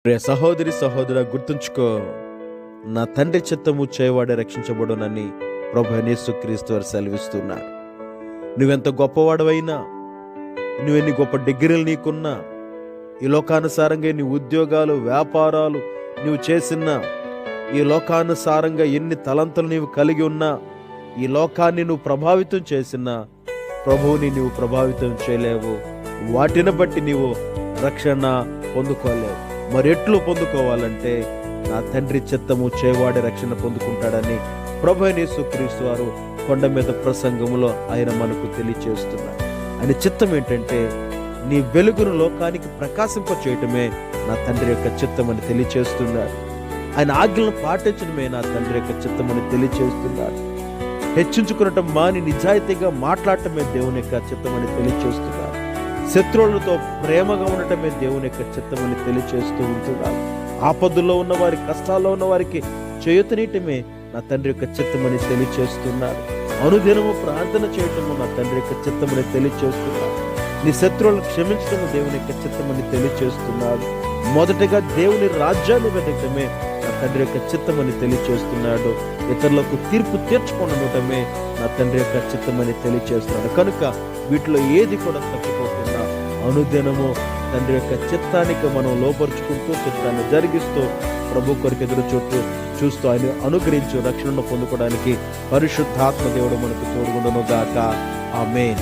ప్రియ సహోదరి సహోదర, గుర్తుంచుకో, నా తండ్రి చిత్తము చేయవాడే రక్షించబడునని ప్రభువైన యేసుక్రీస్తు వారు సెలవిస్తున్నారు. నువ్వెంత గొప్పవాడవైనా, నువ్వెన్ని గొప్ప డిగ్రీలు నీకున్నా, ఈ లోకానుసారంగా నీ ఉద్యోగాలు, వ్యాపారాలు నువ్వు చేసినా, ఈ లోకానుసారంగా ఎన్ని తలంతులు నీవు కలిగి ఉన్నా, ఈ లోకాన్ని నువ్వు ప్రభావితం చేసినా, ప్రభువుని నువ్వు ప్రభావితం చేయలేవు. వాటిని బట్టి నీవు రక్షణ పొందుకోలేవు. మరి ఎట్లు పొందుకోవాలంటే, నా తండ్రి చిత్తము చేయవాడే రక్షణ పొందుకుంటాడని ప్రభువైన యేసుక్రీస్తు వారు కొండ మీద ప్రసంగములో ఆయన మనకు తెలియచేస్తున్నారు. ఆయన చిత్తం ఏంటంటే, నీ వెలుగును లోకానికి ప్రకాశింప చేయటమే నా తండ్రి యొక్క చిత్తమని తెలియచేస్తున్నారు. ఆయన ఆజ్ఞలను పాటించడమే నా తండ్రి యొక్క చిత్తమని తెలియచేస్తున్నారు. హెచ్చించుకునటం మాని నిజాయితీగా మాట్లాడటమే దేవుని యొక్క చిత్తమని తెలియచేస్తున్నారు. శత్రువులతో ప్రేమగా ఉండటమే దేవుని యొక్క చిత్తమని తెలియచేస్తూ ఉంటున్నారు. ఆపదల్లో ఉన్న వారి, కష్టాల్లో ఉన్న వారికి చేయూతనీయటమే నా తండ్రి యొక్క చిత్తమని తెలియచేస్తున్నారు. అనుదినము ప్రార్థన చేయటము నా తండ్రి యొక్క చిత్తమని తెలియచేస్తున్నారు. నీ శత్రువులను క్షమించడము దేవుని యొక్క చిత్తమని తెలియచేస్తున్నాడు. మొదటగా దేవుని రాజ్యాన్ని వెతకటమే నా తండ్రి యొక్క చిత్తమని తెలియచేస్తున్నాడు. ఇతరులకు తీర్పు తీర్చుకోవడమే నా తండ్రి యొక్క చిత్తమని తెలియచేస్తున్నాడు. కనుక వీటిలో ఏది కూడా తప్పుకోకుండా అనుదినము తండ్రి యొక్క చిత్తానికి మనం లోపరుచుకుంటూ, చిత్తాన్ని జరిగిస్తూ, ప్రభు కొరకు ఎదురు చూస్తూ ఆయన అనుగ్రహించు రక్షణను పొందుకోవడానికి పరిశుద్ధాత్మ దేవుడు మనకు తోడుగుండును గాక. ఆమేన్.